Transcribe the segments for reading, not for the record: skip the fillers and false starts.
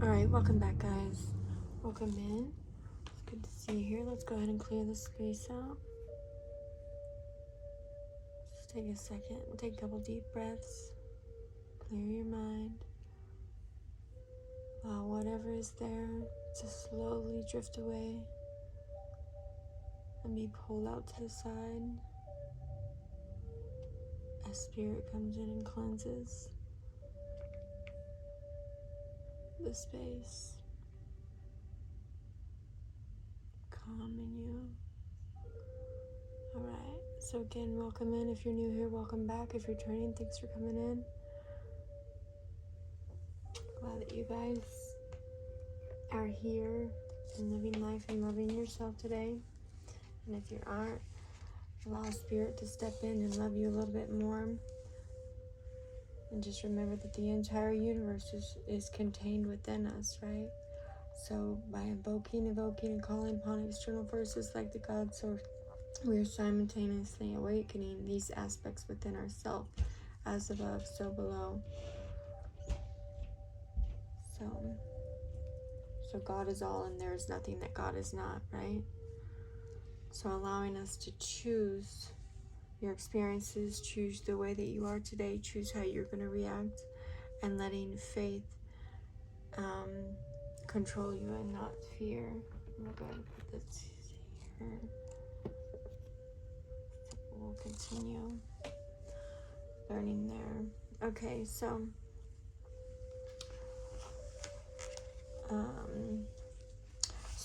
Alright, welcome back, guys. Welcome in. It's good to see you here. Let's go ahead and clear the space out. Just take a second. Take a couple deep breaths. Clear your mind. Allow whatever is there to slowly drift away and be pulled out to the side as spirit comes in and cleanses the space, calming you. Alright, so again, welcome in. If you're new here, welcome back. If you're returning, thanks for coming in. Glad that you guys are here and living life and loving yourself today. And if you aren't, allow Spirit to step in and love you a little bit more. And just remember that the entire universe is contained within us, right? So by evoking, and calling upon external forces like the God Source, we are simultaneously awakening these aspects within ourselves, as above, so below. So God is all and there is nothing that God is not, right? So allowing us to choose your experiences, choose the way that you are today, choose how you're going to react, and letting faith control you and not fear. I'm going to put this here. We'll continue learning there. Okay, so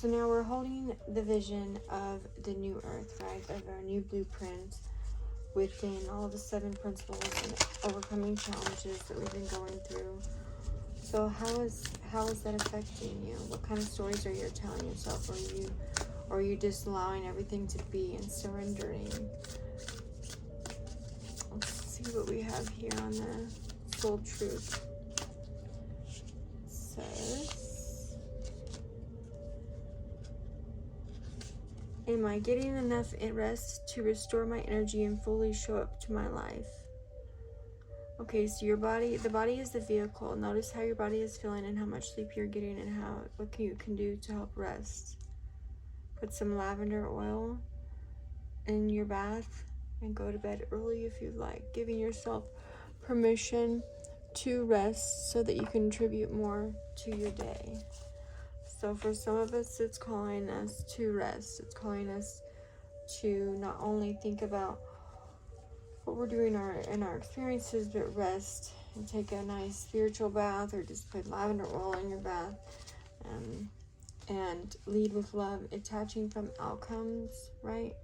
now we're holding the vision of the new earth, right? Of our new blueprint within all the 7 principles and overcoming challenges that we've been going through. So how is that affecting you? What kind of stories are you telling yourself? Or are you just allowing everything to be and surrendering? Let's see what we have here on the soul truth. It says, am I getting enough rest to restore my energy and fully show up to my life? Okay, so the body is the vehicle. Notice how your body is feeling and how much sleep you're getting and what you can do to help rest. Put some lavender oil in your bath and go to bed early if you'd like, giving yourself permission to rest so that you can contribute more to your day. So for some of us, it's calling us to rest. It's calling us to not only think about what we're doing in our experiences, but rest and take a nice spiritual bath, or just put lavender oil in your bath, and lead with love, attaching from outcomes, right?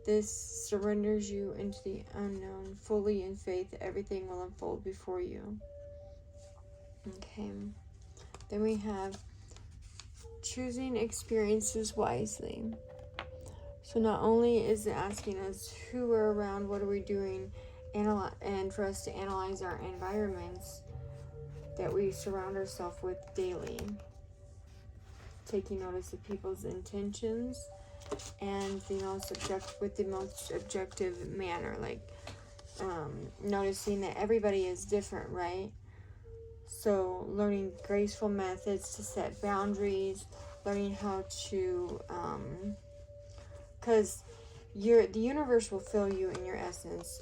This surrenders you into the unknown, fully in faith that everything will unfold before you. Okay. Then we have choosing experiences wisely. So not only is it asking us who we're around, what are we doing, and for us to analyze our environments that we surround ourselves with daily. Taking notice of people's intentions and the most objective manner, like noticing that everybody is different, right? So learning graceful methods to set boundaries, learning how to because the universe will fill you in your essence,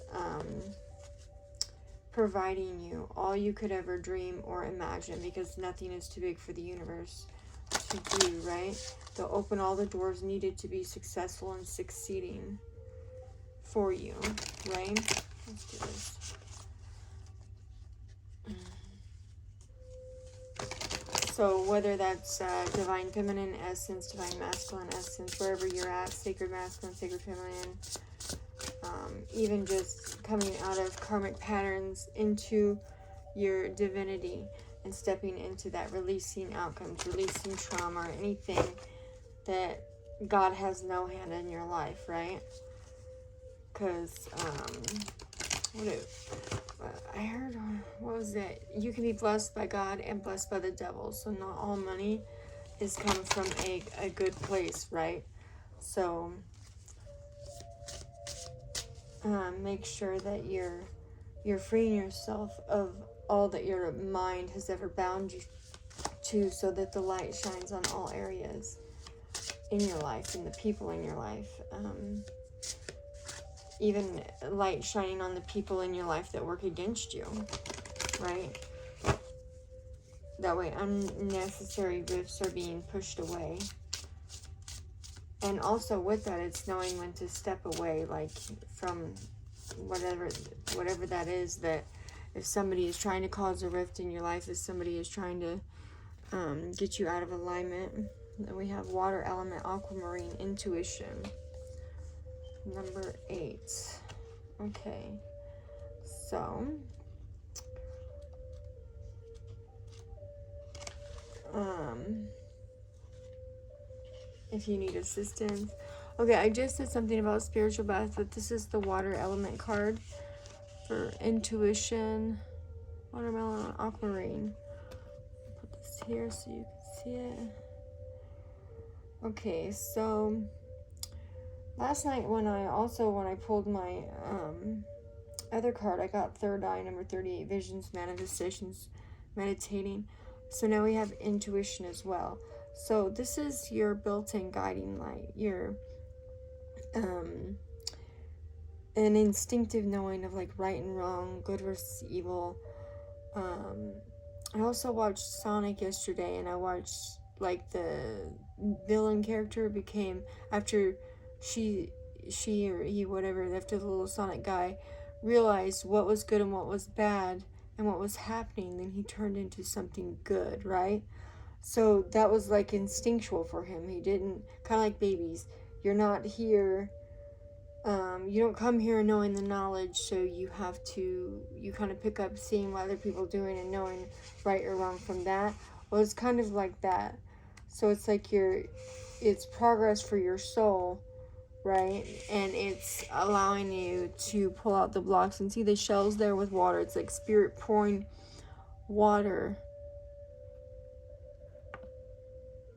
providing you all you could ever dream or imagine, because nothing is too big for the universe to do, right? They'll open all the doors needed to be successful and succeeding for you, right? Let's do this. So whether that's divine feminine essence, divine masculine essence, wherever you're at, sacred masculine, sacred feminine, even just coming out of karmic patterns into your divinity and stepping into that, releasing outcomes, releasing trauma, or anything that God has no hand in your life, right? Because I heard, what was it? You can be blessed by God and blessed by the devil. So not all money is come from a good place, right? So make sure that you're freeing yourself of all that your mind has ever bound too, so that the light shines on all areas in your life and the people in your life. Even light shining on the people in your life that work against you, right? That way unnecessary rifts are being pushed away. And also with that, it's knowing when to step away, like from whatever that is, that if somebody is trying to cause a rift in your life, if somebody is trying to get you out of alignment. Then we have water element, aquamarine, intuition. Number 8. Okay. So, if you need assistance. Okay, I just said something about spiritual bath, but this is the water element card for intuition. Watermelon, aquamarine. Put this here so you can see it. Okay, so last night when I pulled my other card, I got third eye, number 38, visions, manifestations, meditating. So now we have intuition as well. So this is your built-in guiding light, your an instinctive knowing of like right and wrong, good versus evil. I also watched Sonic yesterday, and I watched like the villain character became, after she or he, whatever, after the little Sonic guy realized what was good and what was bad and what was happening, then he turned into something good, right? So that was like instinctual for him. He didn't, kind of like babies, you're not here, you don't come here knowing the knowledge, so you kind of pick up seeing what other people are doing and knowing right or wrong from that. Well, it's kind of like that. So it's like it's progress for your soul, right? And it's allowing you to pull out the blocks and see the shells there with water. It's like spirit pouring water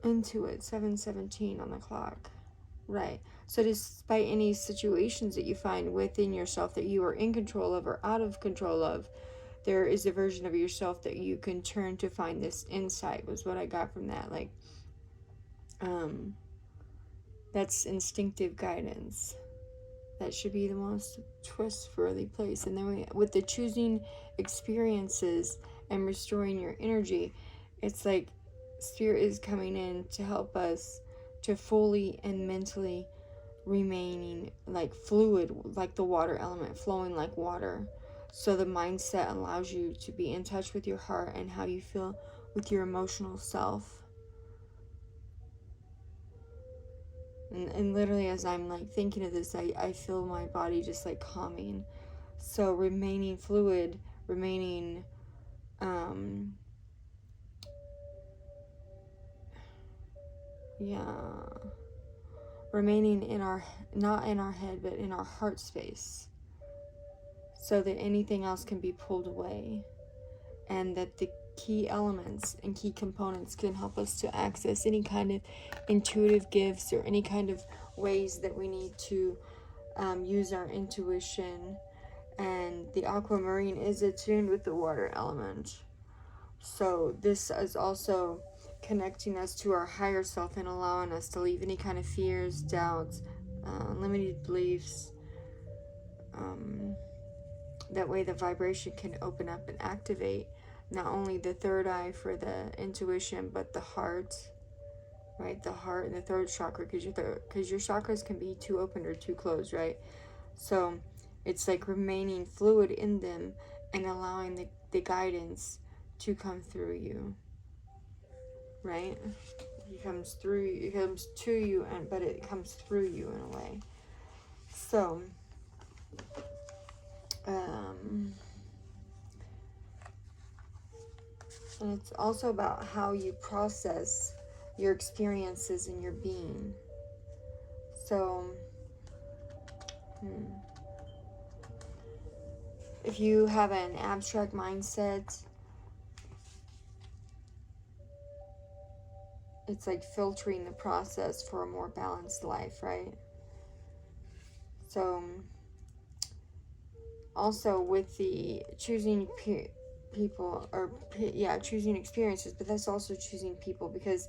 into it. 7:17 on the clock, right? So despite any situations that you find within yourself that you are in control of or out of control of, there is a version of yourself that you can turn to find this insight, was what I got from that. Like, that's instinctive guidance. That should be the most trustworthy place. And then with the choosing experiences and restoring your energy, it's like Spirit is coming in to help us to fully and mentally remaining like fluid, like the water element, flowing like water. So the mindset allows you to be in touch with your heart and how you feel with your emotional self. And literally, as I'm like thinking of this, I feel my body just like calming. So remaining fluid, remaining remaining in our, not in our head, but in our heart space, so that anything else can be pulled away, and that the key elements and key components can help us to access any kind of intuitive gifts or any kind of ways that we need to use our intuition. And the aquamarine is attuned with the water element. So this is also connecting us to our higher self and allowing us to leave any kind of fears, doubts, limited beliefs. That way the vibration can open up and activate not only the third eye for the intuition, but the heart, right? The heart and the third chakra, because your chakras can be too open or too closed, right? So it's like remaining fluid in them and allowing the guidance to come through you, right? It comes to you, but it comes through you in a way. So and it's also about how you process your experiences in your being. So if you have an abstract mindset, it's like filtering the process for a more balanced life, right? So also with the choosing people, or yeah, choosing experiences, but that's also choosing people, because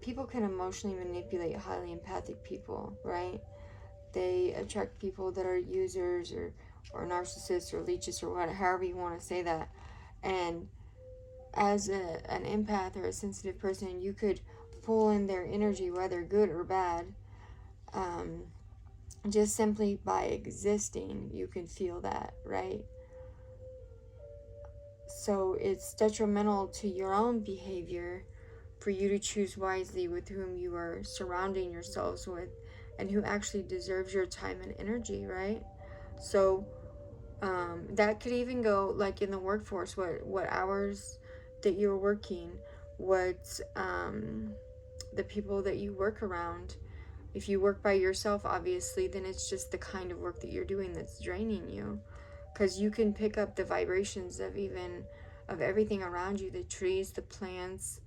people can emotionally manipulate highly empathic people, right? They attract people that are users, or narcissists, or leeches, or whatever, however you want to say that. And as an empath or a sensitive person, you could pull in their energy, whether good or bad. um, just simply by existing, you can feel that, right? So it's detrimental to your own behavior for you to choose wisely with whom you are surrounding yourselves with, and who actually deserves your time and energy, right? So that could even go like in the workforce, what hours that you're working, what the people that you work around. If you work by yourself, obviously, then it's just the kind of work that you're doing that's draining you, because you can pick up the vibrations of everything around you, the trees, the plants,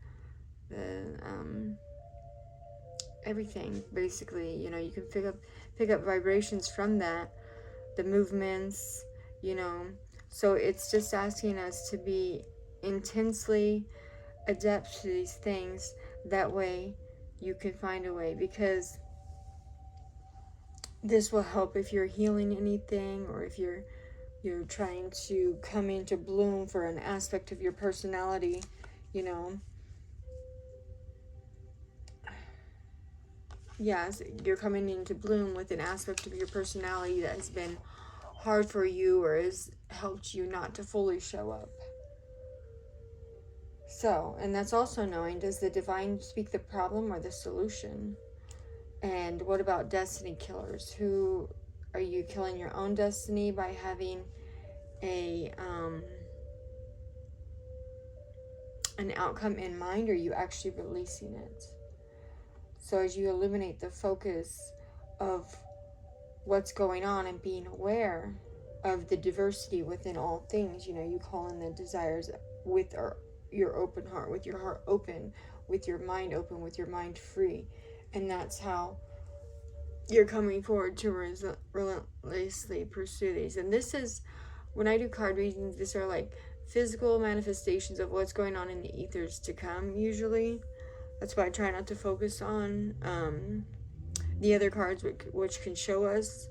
the everything, basically. You can pick up vibrations from that, the movements, you know. So it's just asking us to be intensely adept to these things. That way you can find a way, because this will help if you're healing anything, or if you're trying to come into bloom for an aspect of your personality, you know. Yes, you're coming into bloom with an aspect of your personality that has been hard for you, or has helped you not to fully show up. So, and that's also knowing, does the divine speak the problem or the solution? And what about destiny killers? Who are you killing your own destiny by having a an outcome in mind, or are you actually releasing it? So as you illuminate the focus of what's going on and being aware of the diversity within all things, you call in the desires with your open heart, with your heart open, with your mind open, with your mind free. And that's how you're coming forward to relentlessly pursue these. And this is, when I do card readings, these are like physical manifestations of what's going on in the ethers to come, usually. That's why I try not to focus on the other cards, which can show us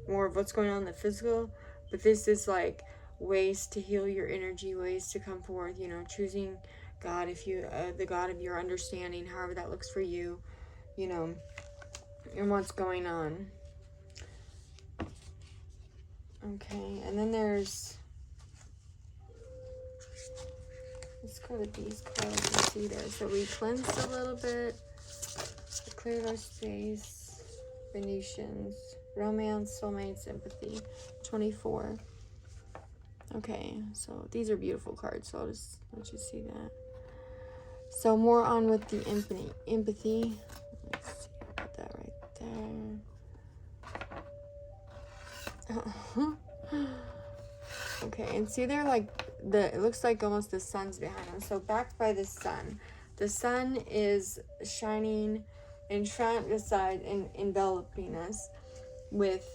more of what's going on in the physical. But this is like ways to heal your energy, ways to come forth, choosing God, if you the God of your understanding, however that looks for you, and what's going on. Okay, and then let's go to these cards and see there. So we cleansed a little bit, cleared our space, Venetians, romance, soulmate, sympathy, 24. Okay, so these are beautiful cards, so I'll just let you see that. So more on with the empathy. Let's see, put that right there. Okay, and see, they're like it looks like almost the sun's behind them. So backed by the sun. The sun is shining in front, beside, and enveloping us with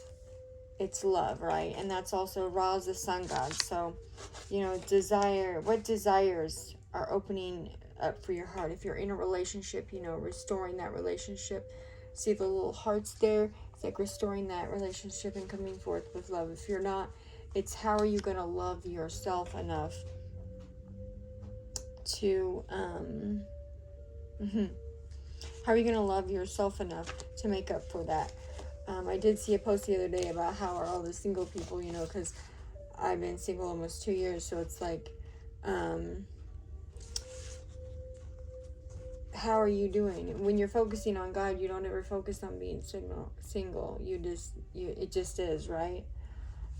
its love, right? And that's also Ra's the sun god. So, what desires are opening up for your heart? If you're in a relationship, restoring that relationship. See the little hearts there? It's like restoring that relationship and coming forth with love. If you're not, it's how are you going to love yourself enough to, how are you going to love yourself enough to make up for that? I did see a post the other day about how are all the single people, because I've been single almost 2 years, so it's like, how are you doing? When you're focusing on God, you don't ever focus on being single. It just is, right?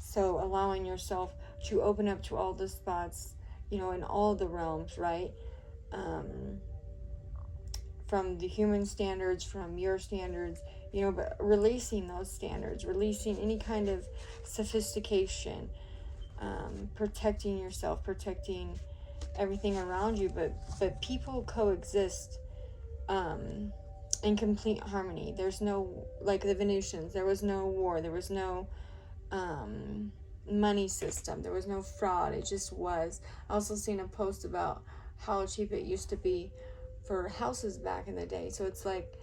So allowing yourself to open up to all the spots, in all the realms, right? From the human standards, from your standards, but releasing those standards, releasing any kind of sophistication, protecting yourself, protecting everything around you, but people coexist in complete harmony. There's no, like the Venusians, there was no war, there was no money system. There was no fraud. It just was. I also seen a post about how cheap it used to be for houses back in the day. So it's like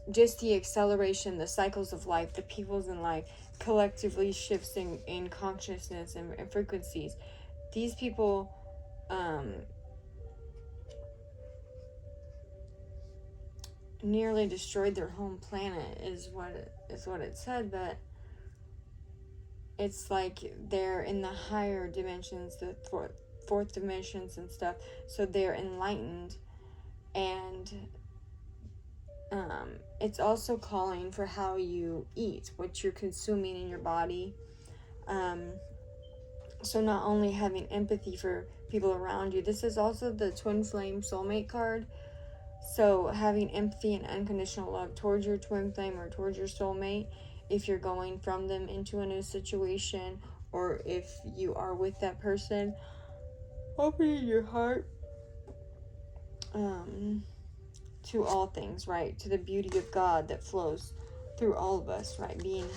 just the acceleration, the cycles of life, the peoples in life, collectively shifts in consciousness and frequencies. These people nearly destroyed their home planet is what it said, but it's like they're in the higher dimensions, the fourth dimensions and stuff, so they're enlightened. And it's also calling for how you eat, what you're consuming in your body. So not only having empathy for people around you, this is also the twin flame soulmate card. So having empathy and unconditional love towards your twin flame or towards your soulmate, if you're going from them into a new situation, or if you are with that person, opening your heart to all things, right? To the beauty of God that flows through all of us, right? Being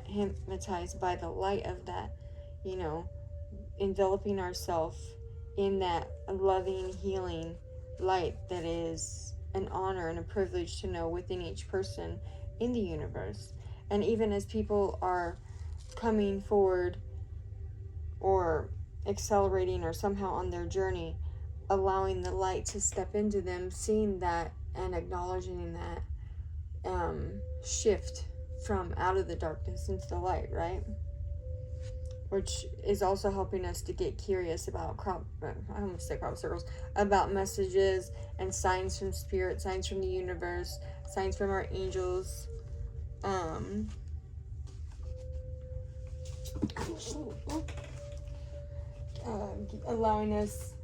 hypnotized by the light of that, enveloping ourselves in that loving, healing light that is an honor and a privilege to know within each person in the universe. And even as people are coming forward or accelerating or somehow on their journey, allowing the light to step into them, seeing that and acknowledging that shift from out of the darkness into the light, right? Which is also helping us to get curious about I almost say crop circles, about messages and signs from spirit, signs from the universe, signs from our angels. Allowing us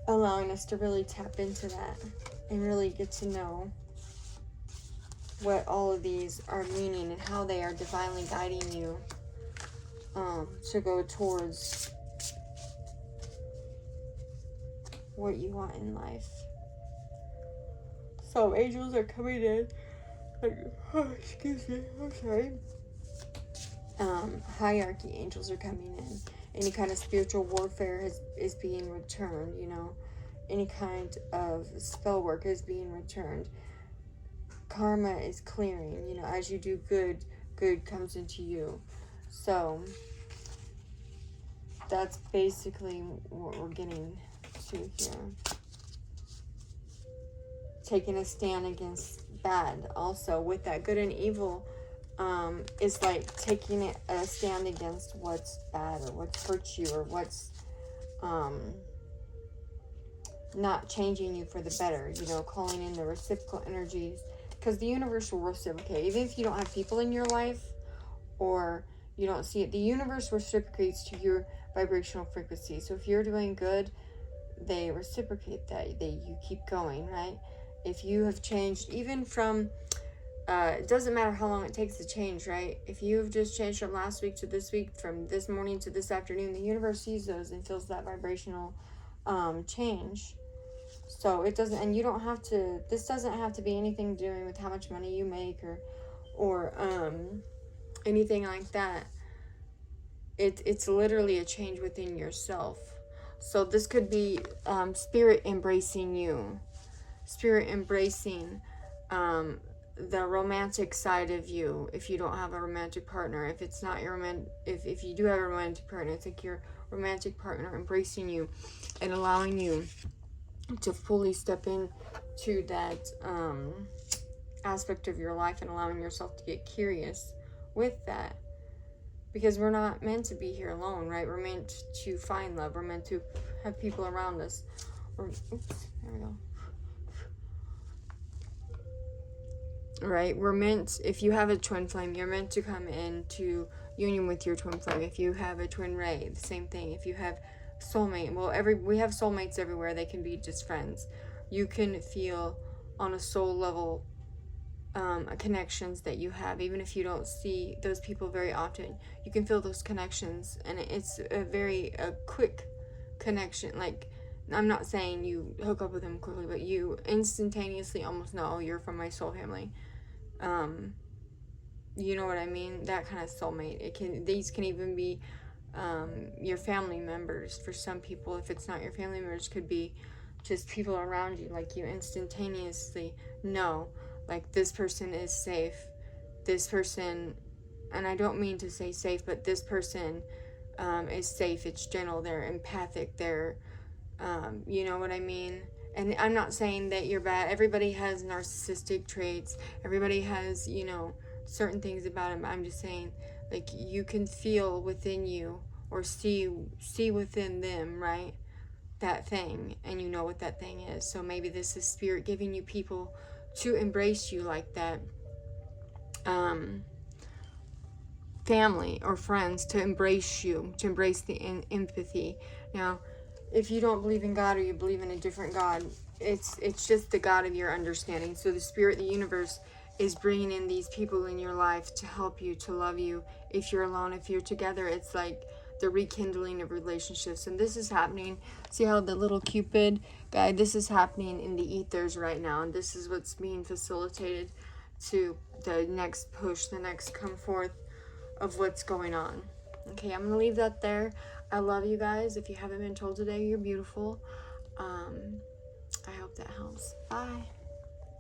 allowing us to really tap into that and really get to know what all of these are meaning and how they are divinely guiding you to go towards what you want in life. So angels are coming in. Excuse me, I'm sorry. Hierarchy angels are coming in. Any kind of spiritual warfare is being returned, Any kind of spell work is being returned. Karma is clearing, as you do good comes into you. So that's basically what we're getting to here. Taking a stand against bad also with that good and evil is like taking a stand against what's bad or what's hurt you or what's not changing you for the better, calling in the reciprocal energies, because the universe will reciprocate. Even if you don't have people in your life or you don't see it, the universe reciprocates to your vibrational frequency. So if you're doing good, they reciprocate that. You keep going, right? If you have changed, even from it doesn't matter how long it takes to change, right? If you've just changed from last week to this week, from this morning to this afternoon, the universe sees those and feels that vibrational change. So it doesn't, and you don't have to, this doesn't have to be anything doing with how much money you make or anything like that. It's literally a change within yourself. So this could be spirit embracing you, spirit embracing the romantic side of you. If you don't have a romantic partner, if it's not your if you do have a romantic partner, it's like your romantic partner embracing you and allowing you to fully step into that aspect of your life and allowing yourself to get curious with that. Because we're not meant to be here alone, right? We're meant to find love. We're meant to have people around us. Oops, there we go. Right? We're meant, if you have a twin flame, you're meant to come into union with your twin flame. If you have a twin ray, the same thing. If you have soulmate, we have soulmates everywhere. They can be just friends. You can feel on a soul level connections that you have, even if you don't see those people very often. You can feel those connections, and it's a very quick connection, like I'm not saying you hook up with him quickly, but you instantaneously almost know, oh, you're from my soul family. You know what I mean? That kind of soulmate. These can even be your family members. For some people, if it's not your family members, could be just people around you. Like, you instantaneously know, like, this person is safe. This person, and I don't mean to say safe, but this person is safe. It's gentle. They're empathic. They're, you know what I mean? And I'm not saying that you're bad. Everybody has narcissistic traits. Everybody has, you know, certain things about them. I'm just saying, like, you can feel within you or see within them, right? That thing, and you know what that thing is. So maybe this is spirit giving you people to embrace you like that. Family or friends to embrace you, to embrace the empathy. Now, if you don't believe in God or you believe in a different God, it's just the God of your understanding. So the spirit, the universe, is bringing in these people in your life to help you, to love you. If you're alone, if you're together, it's like the rekindling of relationships. And this is happening. See how the little Cupid guy, this is happening in the ethers right now, and this is what's being facilitated to the next push, the next come forth of what's going on. Okay, I'm gonna leave that there. I love you guys. If you haven't been told today, you're beautiful. I hope that helps. Bye.